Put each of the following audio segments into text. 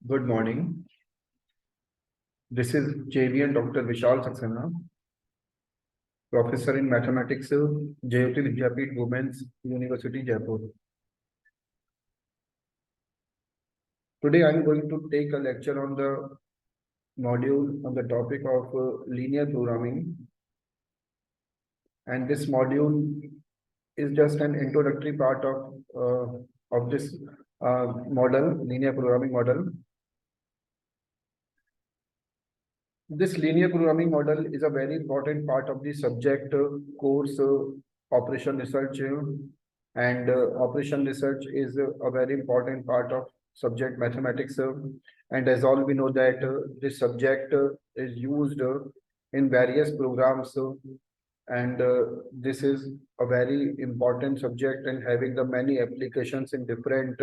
Good morning. This is JVN Dr. Vishal Saxena, Professor in Mathematics, Jayoti Vidyapeeth Women's University, Jaipur. Today I am going to take a lecture on the module on the topic of linear programming. And this module is just an introductory part of this model, linear programming model. This linear programming model is a very important part of the subject course operation research, and operation research is a very important part of subject mathematics, and as all we know that this subject is used in various programs, and this is a very important subject and having the many applications in different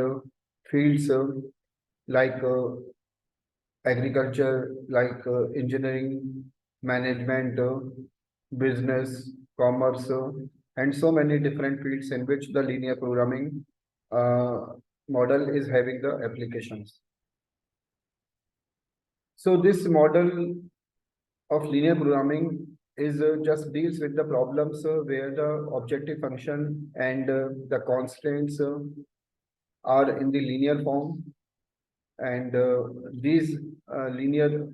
fields like agriculture, like engineering, management, business, commerce, and so many different fields in which the linear programming model is having the applications. So this model of linear programming is just deals with the problems where the objective function and the constraints are in the linear form, and these linear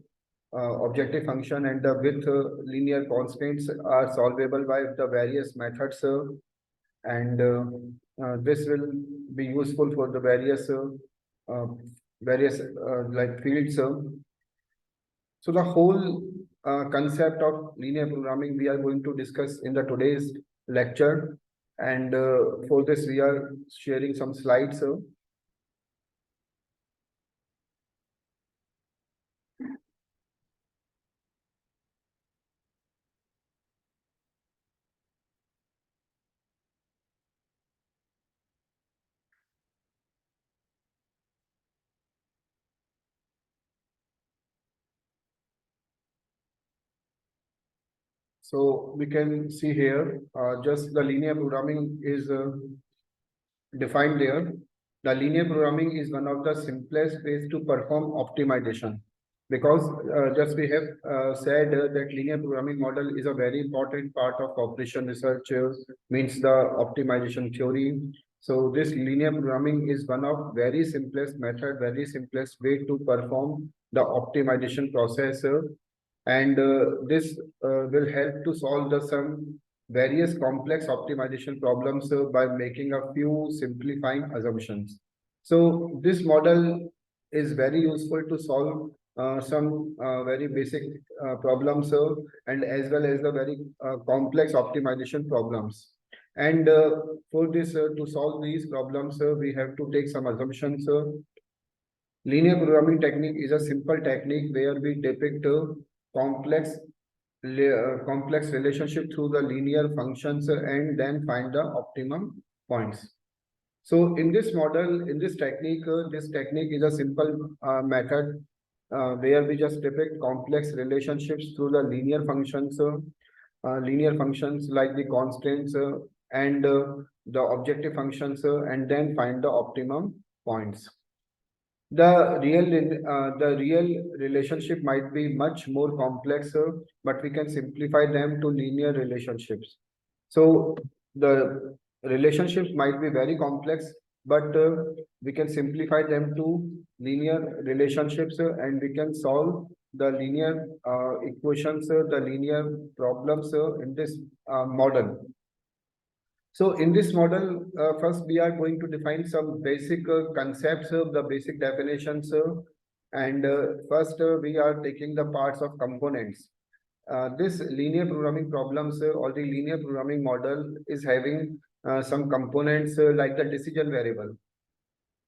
objective function and the with linear constraints are solvable by the various methods, and this will be useful for the various like fields. So the whole concept of linear programming we are going to discuss in the today's lecture, and for this we are sharing some slides. So we can see here, just the linear programming is defined there. The linear programming is one of the simplest ways to perform optimization, because just we have said that linear programming model is a very important part of operation research, means the optimization theory. So this linear programming is one of very simplest method, very simplest way to perform the optimization process, and this will help to solve the some various complex optimization problems by making a few simplifying assumptions. So this model is very useful to solve some very basic problems, and as well as the very complex optimization problems. And for this, to solve these problems, we have to take some assumptions. Linear programming technique is a simple technique where we depict complex complex relationship through the linear functions and then find the optimum points. So in this model, in this technique is a simple method where we just depict complex relationships through the linear functions like the constraints and the objective functions, and then find the optimum points. The real relationship might be much more complex, but we can simplify them to linear relationships. So the relationships might be very complex, but we can simplify them to linear relationships, and we can solve the linear equations, the linear problems in this model. So in this model, first we are going to define some basic concepts, the basic definitions, and first we are taking the parts of components. This linear programming problems or the linear programming model is having some components like the decision variable.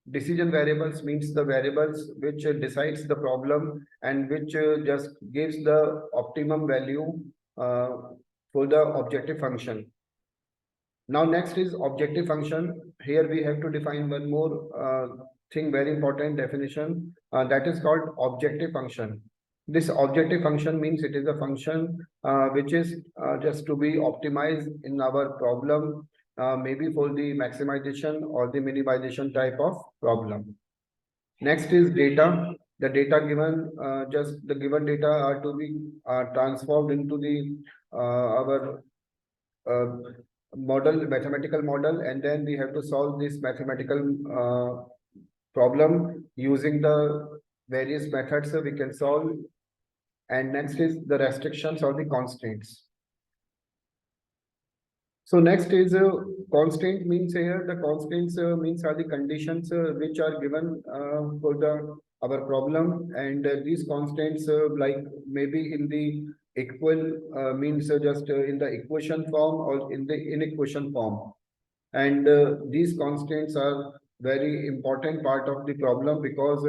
Decision variables means the variables which decides the problem and which just gives the optimum value for the objective function. Now next is objective function. Here we have to define one more thing, very important definition, that is called objective function. This objective function means it is a function which is just to be optimized in our problem, maybe for the maximization or the minimization type of problem. Next is data. The data given, just the given data are to be transformed into the our uh, model, mathematical model, and then we have to solve this mathematical problem using the various methods we can solve. And next is the restrictions or the constraints. So next is constraint means here the constraints means are the conditions which are given for the our problem, and these constraints like maybe in the equal means just in the equation form or in the inequation form, and these constraints are very important part of the problem, because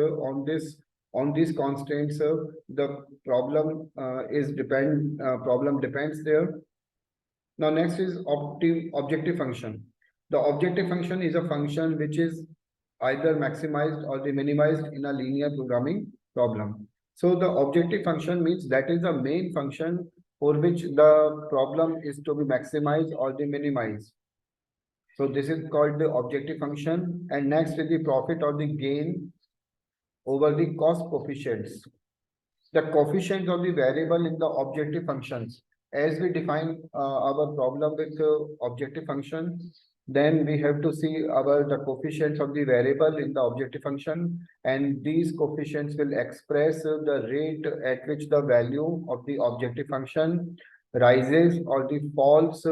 on these constraints the problem is problem depends there. Now, next is objective function. The objective function is a function which is either maximized or the minimized in a linear programming problem. So the objective function means that is the main function for which the problem is to be maximized or the minimized. So this is called the objective function. And next is the profit or the gain over the cost coefficients. The coefficients of the variable in the objective functions. As we define our problem with objective function, then we have to see the coefficients of the variable in the objective function, and these coefficients will express the rate at which the value of the objective function rises or the falls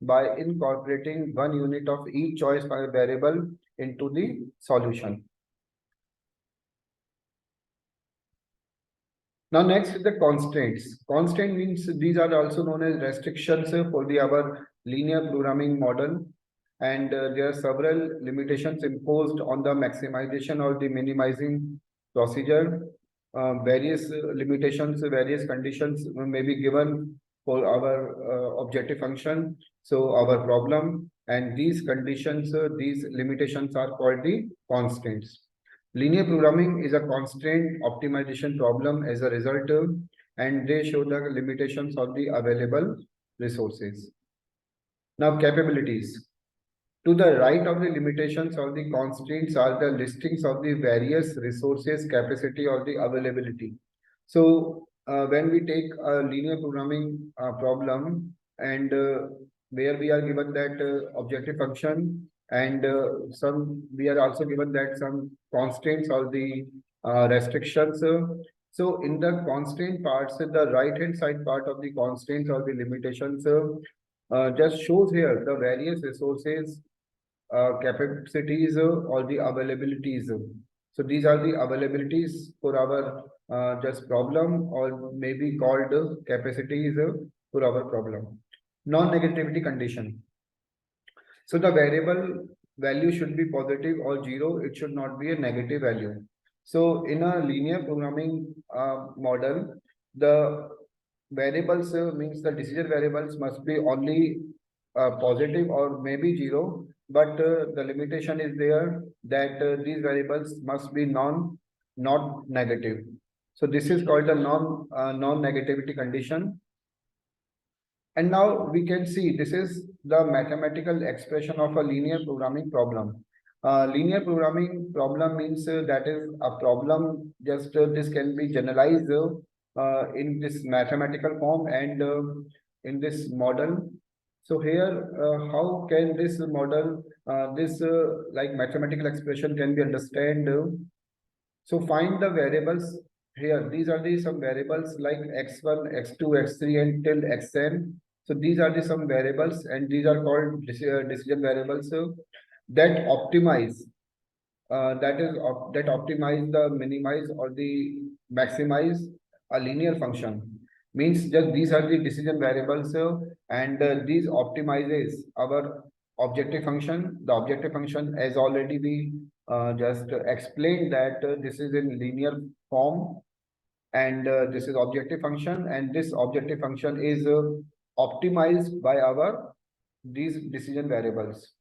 by incorporating one unit of each choice by variable into the solution. Now next is the constraints. Constraint means these are also known as restrictions for the our linear programming model, and there are several limitations imposed on the maximization or the minimizing procedure. Various limitations, various conditions may be given for our objective function, so our problem, and these conditions, these limitations are called the constraints. Linear programming is a constraint optimization problem as a result, and they show the limitations of the available resources. Now, capabilities. To the right of the limitations or the constraints are the listings of the various resources, capacity, or the availability. So, when we take a linear programming problem, and where we are given that objective function, and we are also given that some constraints or the restrictions. So in the constraint parts, the right hand side part of the constraints or the limitations just shows here the various resources, capacities, or the availabilities. So these are the availabilities for our just problem, or maybe called capacities for our problem. Non-negativity condition. So the variable value should be positive or zero. It should not be a negative value. So in a linear programming model, the variables means the decision variables must be only positive or maybe zero, but the limitation is there that these variables must be not negative. So this is called the non-negativity condition. And now we can see this is the mathematical expression of a linear programming problem. Linear programming problem means that is a problem, just this can be generalized in this mathematical form and in this model. So here, how can this model, this like mathematical expression can be understood? So find the variables here. These are the some variables like x1, x2, x3, and till xn. So these are the some variables, and these are called decision variables that optimize. That optimize the minimize or the maximize a linear function. Means just these are the decision variables, and these optimizes our objective function. The objective function, as already we just explained, that this is in linear form, and this is objective function, and this objective function is optimized by our these decision variables.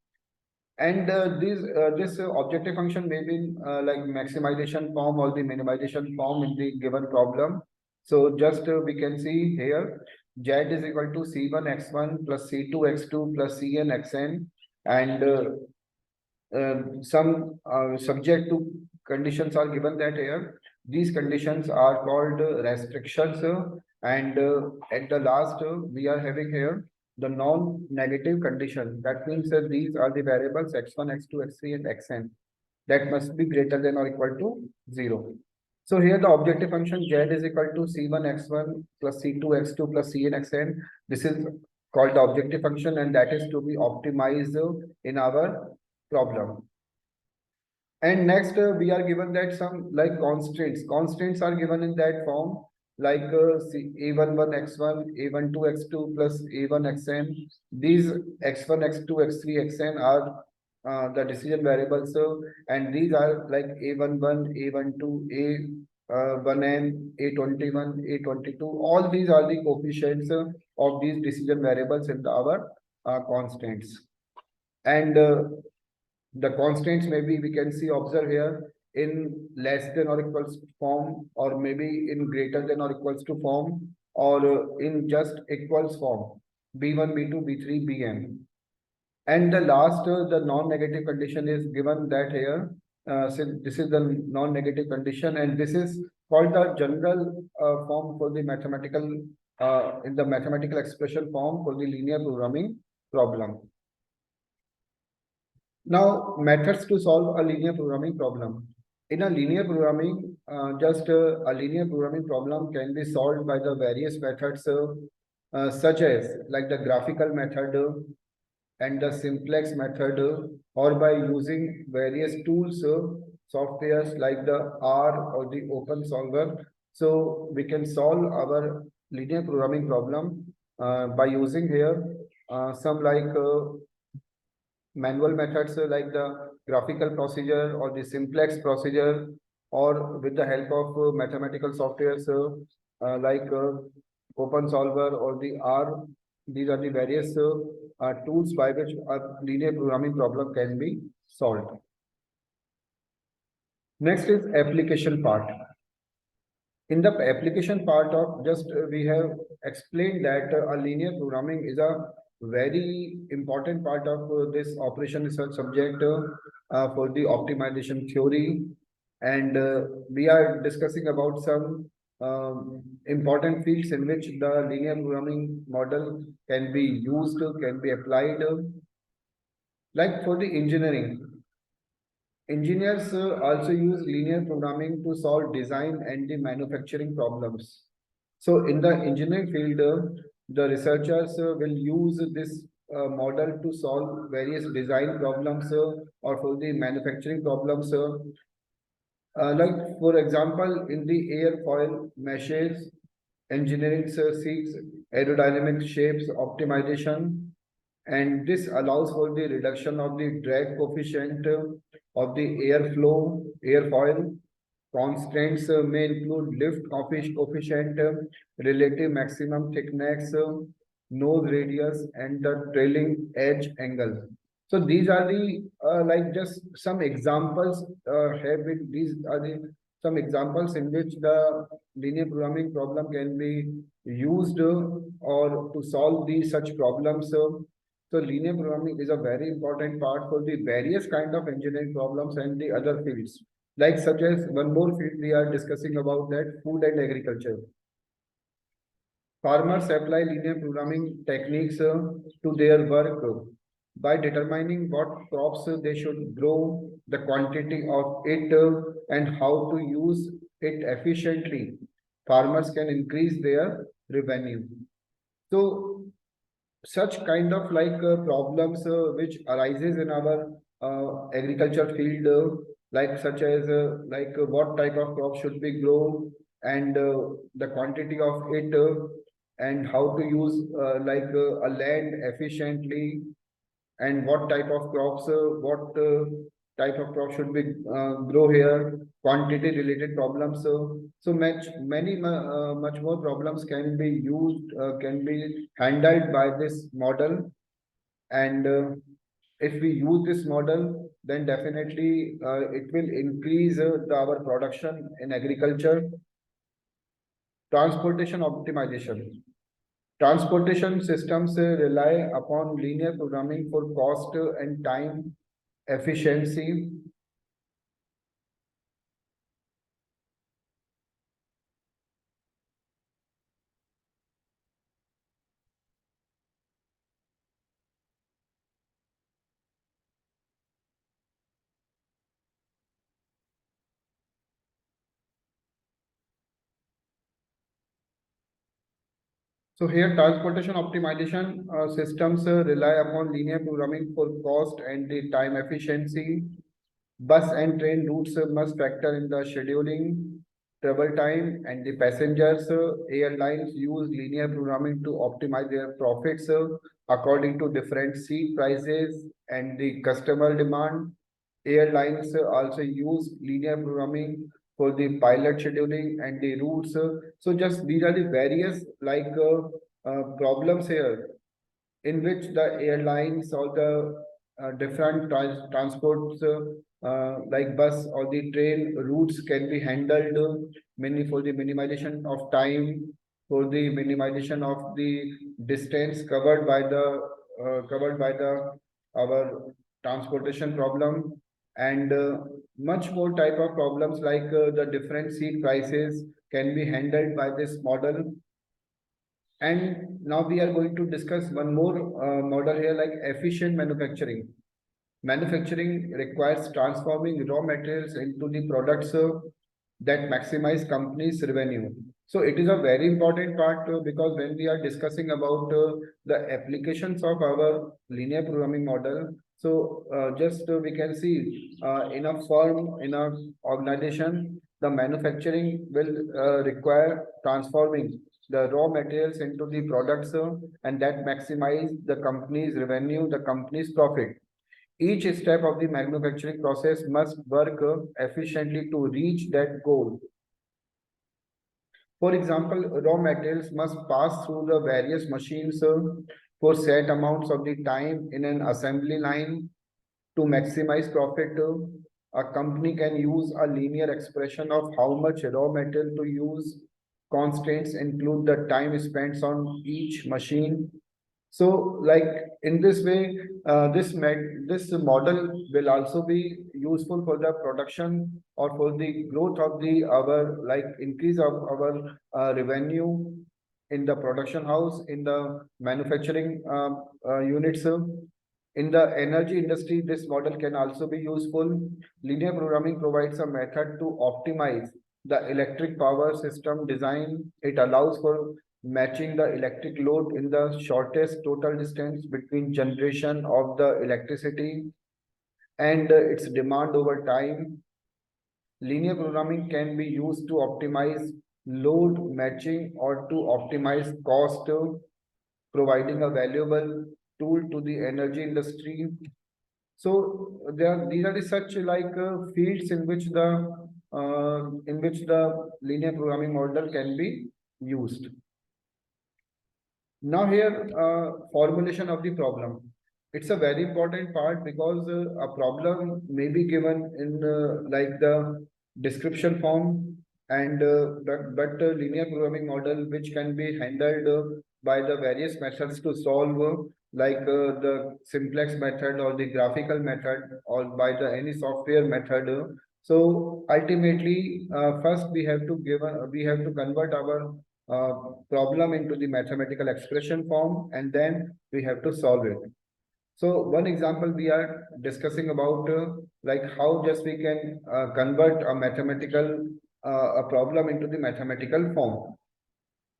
And this objective function may be like maximization form or the minimization form in the given problem. So just we can see here, z is equal to c1 x1 plus c2 x2 plus cn xn. and some subject to conditions are given that here. These conditions are called restrictions, and at the last we are having here the non-negative condition. That means that these are the variables x1, x2, x3, and xn that must be greater than or equal to 0. So here the objective function z is equal to c1 x1 plus c2 x2 plus cn xn. This is called the objective function, and that is to be optimized in our problem. And next, we are given that some like constraints. Constraints are given in that form, like a11 x1, a12 x2 plus a1 xn. These x1, x2, x3, xn are the decision variables, and these are like a11, a12, a1n, a21, a22. All these are the coefficients of these decision variables in our constraints. And the constraints maybe we can see observe here in less than or equals to form, or maybe in greater than or equals to form, or in just equals form, b1, b2, b3, bn. And the last, the non-negative condition is given that here, since this is the non-negative condition, and this is called the general form for the mathematical, in the mathematical expression form for the linear programming problem. Now, methods to solve a linear programming problem. In a linear programming, a linear programming problem can be solved by the various methods, such as like the graphical method and the simplex method, or by using various tools, softwares like the R or the open solver. So we can solve our linear programming problem by using here some like manual methods like the graphical procedure or the simplex procedure, or with the help of mathematical softwares like open solver or the R. These are the various tools by which a linear programming problem can be solved. Next is application part. In the application part of just we have explained that a linear programming is a very important part of this operation research subject for the optimization theory, and we are discussing about some important fields in which the linear programming model can be used, can be applied, like for the engineering. Engineers also use linear programming to solve design and the manufacturing problems. So in the engineering field, the researchers will use this model to solve various design problems or for the manufacturing problems. Like for example, in the airfoil meshes, engineering seeks aerodynamic shapes optimization, and this allows for the reduction of the drag coefficient of the airfoil. Constraints may include lift coefficient, relative maximum thickness, nose radius, and the trailing edge angle. So these are the like just some examples have been, these are the some examples in which the linear programming problem can be used or to solve these such problems. So linear programming is a very important part for the various kind of engineering problems and the other fields. Like such as one more field we are discussing about that, food and agriculture. Farmers apply linear programming techniques to their work by determining what crops they should grow, the quantity of it, and how to use it efficiently. Farmers can increase their revenue. So such kind of like problems which arises in our agriculture field, like such as what type of crop should be grown, and the quantity of it, and how to use a land efficiently, and what type of crops, what type of crop should be grow here, quantity related problems. So much more problems can be used, can be handled by this model. And if we use this model, then definitely it will increase our production in agriculture. Transportation optimization. Transportation systems rely upon linear programming for cost and time efficiency. So here transportation optimization systems rely upon linear programming for cost and the time efficiency. Bus and train routes must factor in the scheduling, travel time, and the passengers. Airlines use linear programming to optimize their profits according to different seat prices and the customer demand. Airlines also use linear programming for the pilot scheduling and the routes. So just these are the various problems here in which the airlines or the different transports like bus or the train routes can be handled mainly for the minimization of time, for the minimization of the distance covered by the our transportation problem, and much more type of problems like the different seat prices can be handled by this model. And now we are going to discuss one more model here, like efficient manufacturing. Manufacturing requires transforming raw materials into the products that maximize companies' revenue. So it is a very important part because when we are discussing about the applications of our linear programming model, so just we can see in a firm, in a organization, the manufacturing will require transforming the raw materials into the products and that maximize the company's revenue, the company's profit. Each step of the manufacturing process must work efficiently to reach that goal. For example, raw materials must pass through the various machines for set amounts of the time in an assembly line to maximize profit. A company can use a linear expression of how much raw material to use. Constraints include the time spent on each machine. So, like in this way, this model will also be useful for the production or for the growth of the our like increase of our revenue in the production house, in the manufacturing units. In the energy industry, this model can also be useful. Linear programming provides a method to optimize the electric power system design. It allows for matching the electric load in the shortest total distance between generation of the electricity and its demand over time. Linear programming can be used to optimize load matching or to optimize cost, providing a valuable tool to the energy industry. So these are the such fields in which the linear programming model can be used. Now here, formulation of the problem. It's a very important part because a problem may be given in like the description form, and but linear programming model which can be handled by the various methods to solve the simplex method or the graphical method or by the any software method. So ultimately, first we have to convert our problem into the mathematical expression form, and then we have to solve it. So one example we are discussing about like how just we can convert a mathematical a problem into the mathematical form.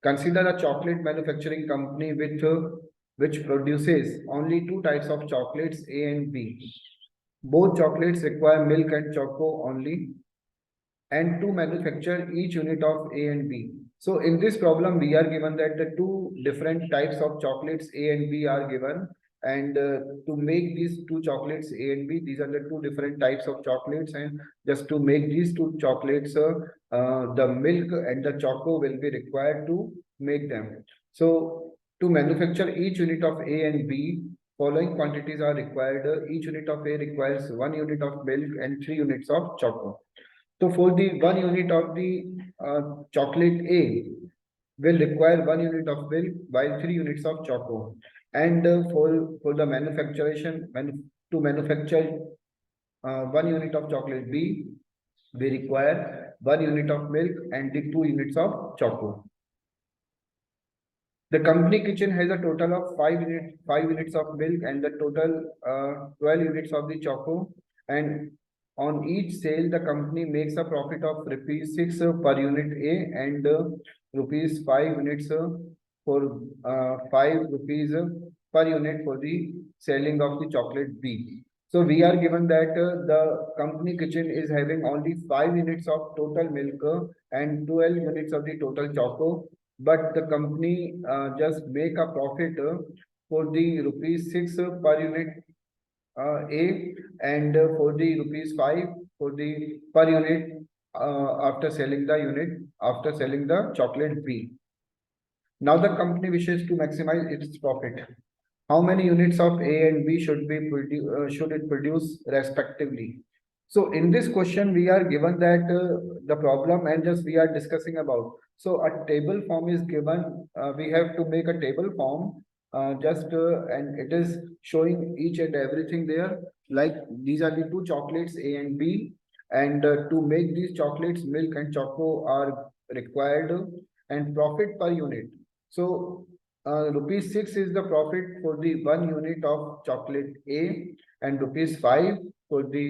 Consider a chocolate manufacturing company which produces only two types of chocolates, A and B. Both chocolates require milk and choco only, and to manufacture each unit of A and B. So in this problem, we are given that the two different types of chocolates A and B are given. And to make these two chocolates A and B, these are the two different types of chocolates. And just to make these two chocolates, the milk and the choco will be required to make them. So to manufacture each unit of A and B, following quantities are required. Each unit of A requires 1 unit of milk and 3 units of choco. So for the 1 unit of the chocolate A, will require 1 unit of milk while 3 units of choco. And for the to manufacture 1 unit of chocolate B, we require 1 unit of milk and the 2 units of choco. The company kitchen has a total of 5 units of milk and the total 12 units of the choco. And on each sale, the company makes a profit of ₹6 per unit A and ₹5 units for 5 rupees per unit for the selling of the chocolate B. So we are given that the company kitchen is having only 5 units of total milk and 12 units of the total choco, but the company just make a profit for the ₹6 per unit A and for the ₹5 for the per unit after selling the chocolate B. Now the company wishes to maximize its profit. How many units of A and B should it produce respectively? So in this question, we are given that the problem and just we are discussing about. So a table form is given. We have to make a table form and it is showing each and everything there. Like these are the two chocolates A and B, and to make these chocolates, milk and choco are required, and profit per unit. So ₹6 is the profit for the 1 unit of chocolate A and ₹5 for the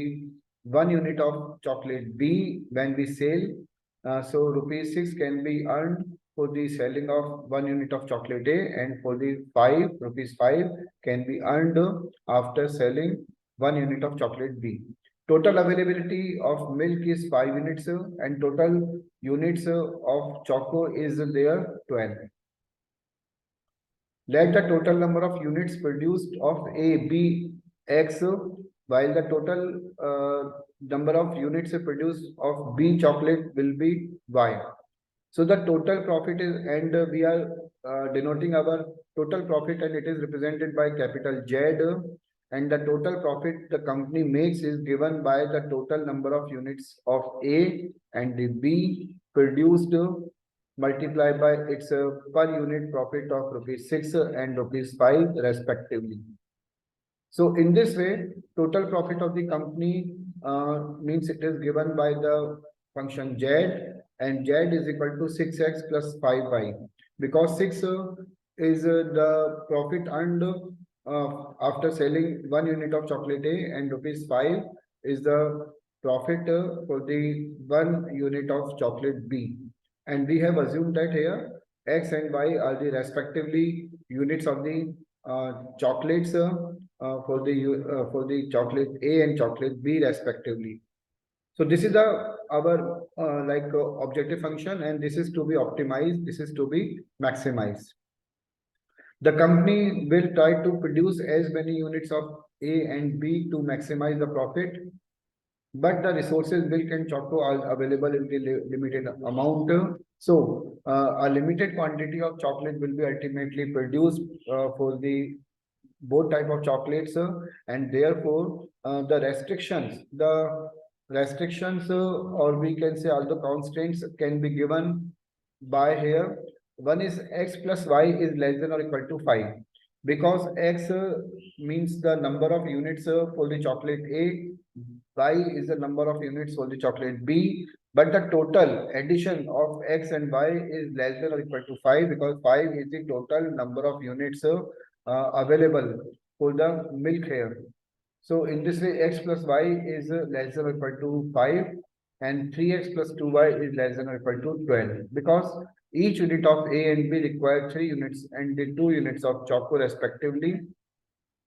1 unit of chocolate B when we sell. So ₹6 can be earned for the selling of 1 unit of chocolate A, and for the ₹5 can be earned after selling 1 unit of chocolate B. Total availability of milk is 5 units and total units of choco is there 12. Let the total number of units produced of A be X, while the total number of units produced of B chocolate will be Y. So the total profit is, and we are denoting our total profit, and it is represented by capital Z. And the total profit the company makes is given by the total number of units of A and the B produced multiplied by its per unit profit of ₹6 and ₹5 respectively. So in this way, total profit of the company means it is given by the function Z, and Z is equal to 6x plus 5y, because 6 is the profit earned after selling 1 unit of chocolate A, and ₹5 is the profit for the 1 unit of chocolate B. And we have assumed that here X and Y are the respectively units of the chocolates for the chocolate A and chocolate B respectively. So this is our objective function, and this is to be optimized. This is to be maximized. The company will try to produce as many units of A and B to maximize the profit, but the resources milk and choco are available in the limited amount. So a limited quantity of chocolate will be ultimately produced for the both type of chocolates, and therefore the restrictions or we can say all the constraints can be given by here. One is X plus Y is less than or equal to 5, because X means the number of units for the chocolate A, Y is the number of units for the chocolate B, but the total addition of X and Y is less than or equal to 5, because 5 is the total number of units available for the milk here. So in this way, X plus Y is less than or equal to 5, and 3x plus 2y is less than or equal to 12, because each unit of A and B require 3 units and the 2 units of choco respectively,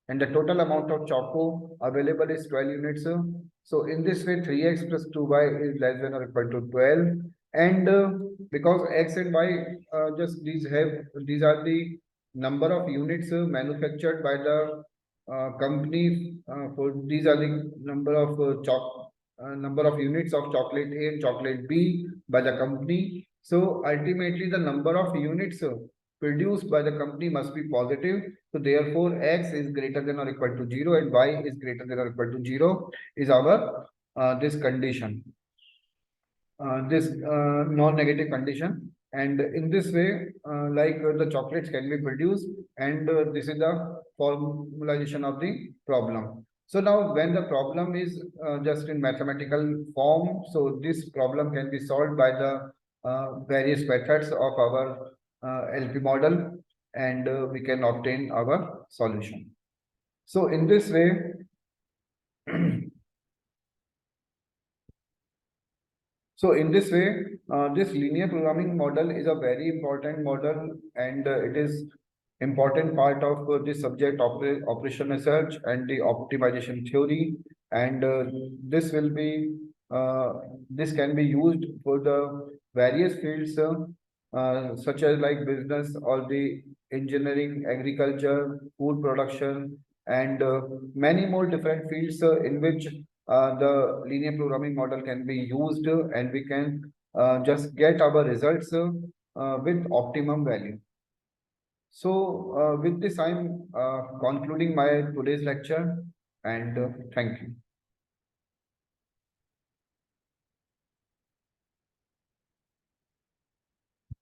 and the total amount of choco available is 12 units. So in this way, 3x plus 2y is less than or equal to 12, and because X and Y these are the number of units manufactured by the company for these are the number of units of chocolate A and chocolate B by the company. So ultimately, the number of units produced by the company must be positive. So therefore, X is greater than or equal to 0 and Y is greater than or equal to 0 is our this condition, this non-negative condition. And in this way, the chocolates can be produced, and this is the formalization of the problem. So now when the problem is just in mathematical form, so this problem can be solved by the various methods of our LP model, and we can obtain our solution. So in this way, this linear programming model is a very important model, and it is important part of this subject operation research and the optimization theory. And this can be used for the various fields such as like business or the engineering, agriculture, food production, and many more different fields in which the linear programming model can be used, and we can just get our results with optimum value. So with this, I'm concluding my today's lecture, and thank you.